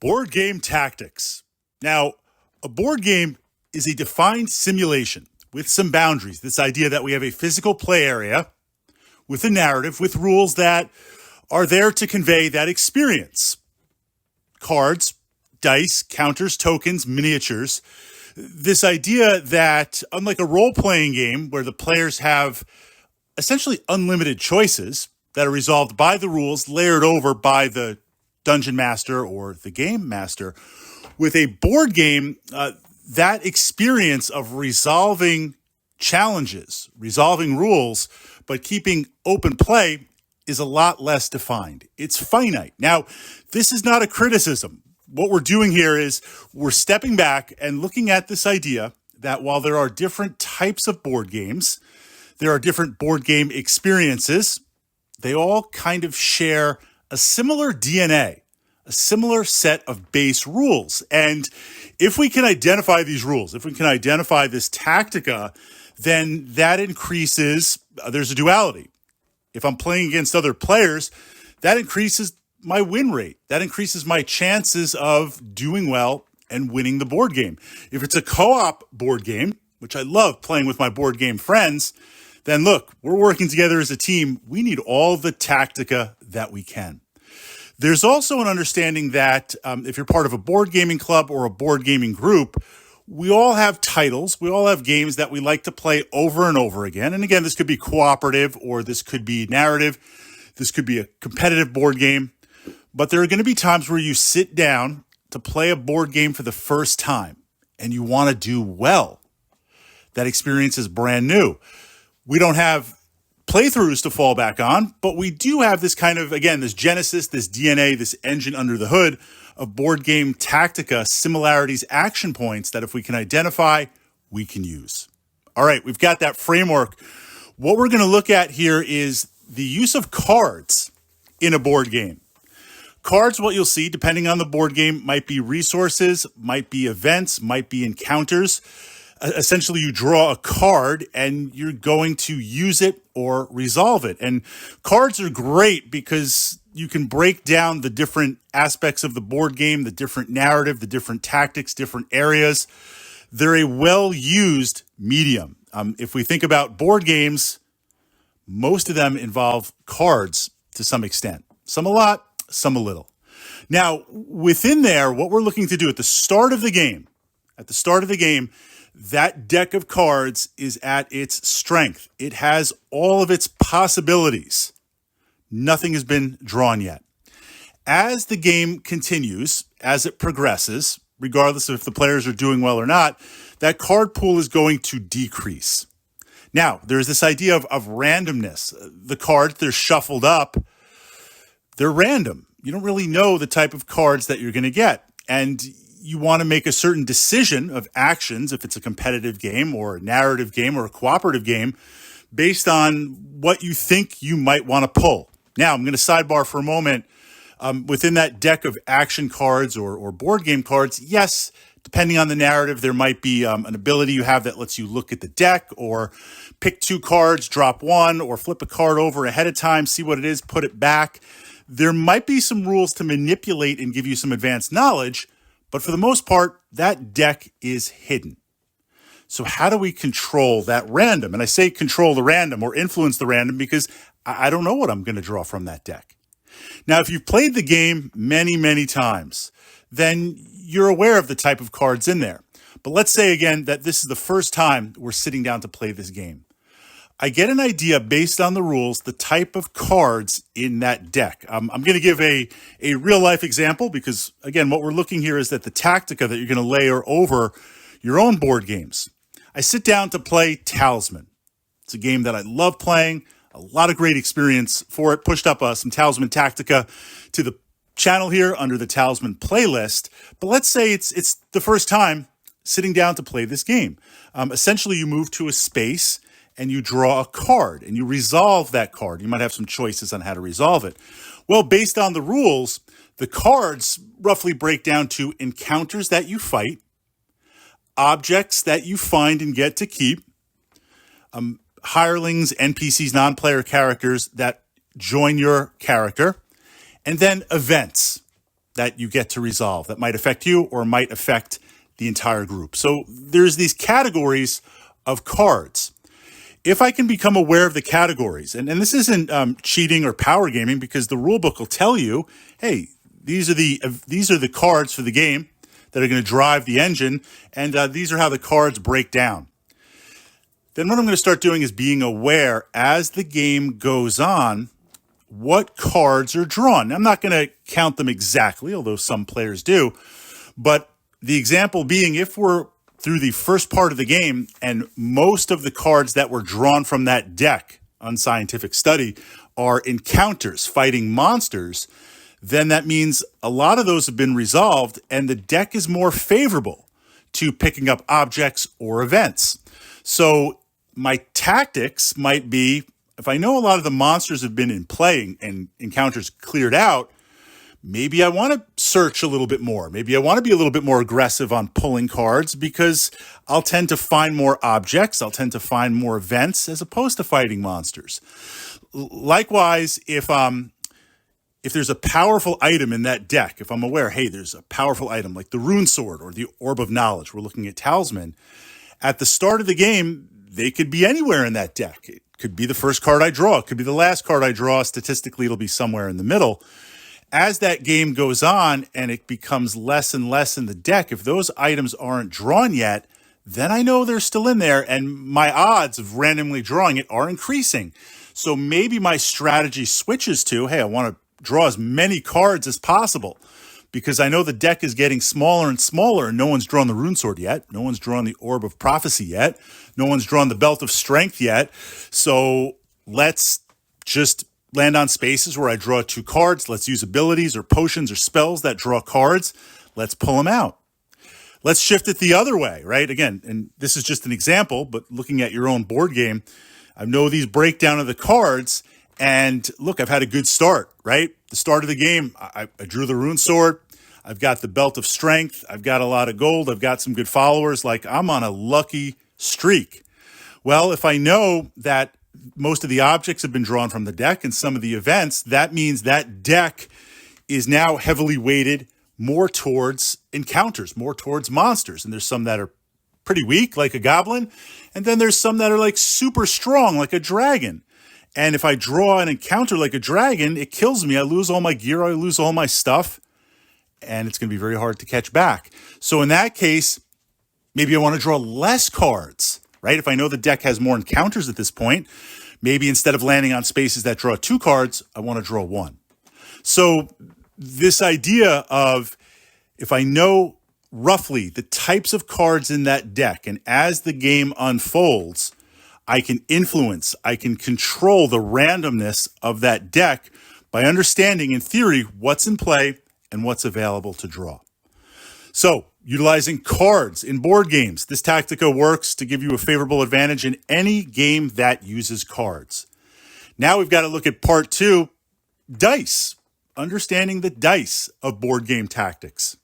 Board game tactics. Now, a board game is a defined simulation with some boundaries. This idea that we have a physical play area with a narrative, with rules that are there to convey that experience. Cards, dice, counters, tokens, miniatures. This idea that, unlike a role-playing game where the players have essentially unlimited choices that are resolved by the rules, layered over by the dungeon master or the game master, with a board game, that experience of resolving challenges, resolving rules, but keeping open play is a lot less defined. It's finite. Now, this is not a criticism. What we're doing here is we're stepping back and looking at this idea that while there are different types of board games, there are different board game experiences, they all kind of share a similar DNA, a similar set of base rules. And if we can identify these rules, if we can identify this tactica, then that increases, there's a duality. If I'm playing against other players, that increases my win rate. That increases my chances of doing well and winning the board game. If it's a co-op board game, which I love playing with my board game friends, then look, we're working together as a team. We need all the tactica that we can. There's also an understanding that if you're part of a board gaming club or a board gaming group, we all have titles. We all have games that we like to play over and over again. And again, this could be cooperative or this could be narrative. This could be a competitive board game. But there are going to be times where you sit down to play a board game for the first time and you want to do well. That experience is brand new. We don't have playthroughs to fall back on, but we do have this kind of, again, this genesis, this DNA, this engine under the hood of board game tactica, similarities, action points that if we can identify, we can use. All right, we've got that framework. What we're going to look at here is the use of cards in a board game. Cards, what you'll see, depending on the board game, might be resources, might be events, might be encounters. Essentially, you draw a card and you're going to use it or resolve it. And cards are great because you can break down the different aspects of the board game, the different narrative, the different tactics, different areas. They're a well-used medium. If we think about board games, most of them involve cards to some extent. Some a lot, some a little. Now, within there, what we're looking to do at the start of the game, that deck of cards is at its strength. It has all of its possibilities. Nothing has been drawn yet. As the game continues, as it progresses, regardless of if the players are doing well or not, that card pool is going to decrease. Now, there's this idea of randomness. The cards, they're shuffled up. They're random. You don't really know the type of cards that you're going to get. And you want to make a certain decision of actions, if it's a competitive game or a narrative game or a cooperative game, based on what you think you might want to pull. Now, I'm going to sidebar for a moment. Within that deck of action cards or board game cards, yes, depending on the narrative, there might be an ability you have that lets you look at the deck or pick two cards, drop one, or flip a card over ahead of time, see what it is, put it back. There might be some rules to manipulate and give you some advanced knowledge, but for the most part, that deck is hidden. So how do we control that random? And I say control the random or influence the random because I don't know what I'm going to draw from that deck. Now, if you've played the game many, many times, then you're aware of the type of cards in there. But let's say again that this is the first time we're sitting down to play this game. I get an idea based on the rules, the type of cards in that deck. I'm going to give a real life example because, again, what we're looking here is that the tactica that you're going to layer over your own board games. I sit down to play Talisman. It's a game that I love playing, a lot of great experience for it. Pushed up some Talisman Tactica to the channel here under the Talisman playlist. But let's say it's the first time sitting down to play this game. Essentially, you move to a space and you draw a card and you resolve that card. You might have some choices on how to resolve it. Well, based on the rules, the cards roughly break down to encounters that you fight, objects that you find and get to keep, hirelings, NPCs, non-player characters that join your character, and then events. that you get to resolve that might affect you or might affect the entire group. So there's these categories of cards. If I can become aware of the categories, and this isn't cheating or power gaming, because the rule book will tell you, hey, these are the cards for the game that are going to drive the engine, and these are how the cards break down. Then what I'm going to start doing is being aware as the game goes on what cards are drawn. Now, I'm not going to count them exactly, although some players do, but the example being, if we're through the first part of the game and most of the cards that were drawn from that deck, unscientific study, are encounters fighting monsters, then that means a lot of those have been resolved and the deck is more favorable to picking up objects or events. So my tactics might be, if I know a lot of the monsters have been in play and encounters cleared out, maybe I want to search a little bit more. Maybe I want to be a little bit more aggressive on pulling cards, because I'll tend to find more objects. I'll tend to find more events as opposed to fighting monsters. Likewise, if there's a powerful item in that deck, if I'm aware, hey, there's a powerful item like the Rune Sword or the Orb of Knowledge, we're looking at Talisman, at the start of the game, they could be anywhere in that deck. It could be the first card I draw. It could be the last card I draw. Statistically, it'll be somewhere in the middle. As that game goes on and it becomes less and less in the deck, if those items aren't drawn yet, then I know they're still in there, and my odds of randomly drawing it are increasing. So maybe my strategy switches to, hey, I want to draw as many cards as possible, because I know the deck is getting smaller and smaller, and no one's drawn the Rune Sword yet. No one's drawn the Orb of Prophecy yet. No one's drawn the Belt of Strength yet. So let's just land on spaces where I draw 2 cards. Let's use abilities or potions or spells that draw cards. Let's pull them out. Let's shift it the other way, right? Again, and this is just an example, but looking at your own board game, I know these breakdown of the cards, and look, I've had a good start, right? The start of the game, I drew the Rune Sword. I've got the Belt of Strength. I've got a lot of gold. I've got some good followers. Like, I'm on a lucky streak. Well, if I know that most of the objects have been drawn from the deck and some of the events, that means that deck is now heavily weighted more towards encounters, more towards monsters. And there's some that are pretty weak, like a goblin. And then there's some that are like super strong, like a dragon. And if I draw an encounter like a dragon, it kills me. I lose all my gear. I lose all my stuff. And it's going to be very hard to catch back. So in that case, maybe I want to draw less cards, right? If I know the deck has more encounters at this point, maybe instead of landing on spaces that draw 2 cards, I want to draw 1. So this idea of, if I know roughly the types of cards in that deck, and as the game unfolds, I can influence, I can control the randomness of that deck by understanding, in theory, what's in play and what's available to draw. So, utilizing cards in board games, this tactica works to give you a favorable advantage in any game that uses cards. Now we've got to look at part 2, dice, understanding the dice of board game tactics.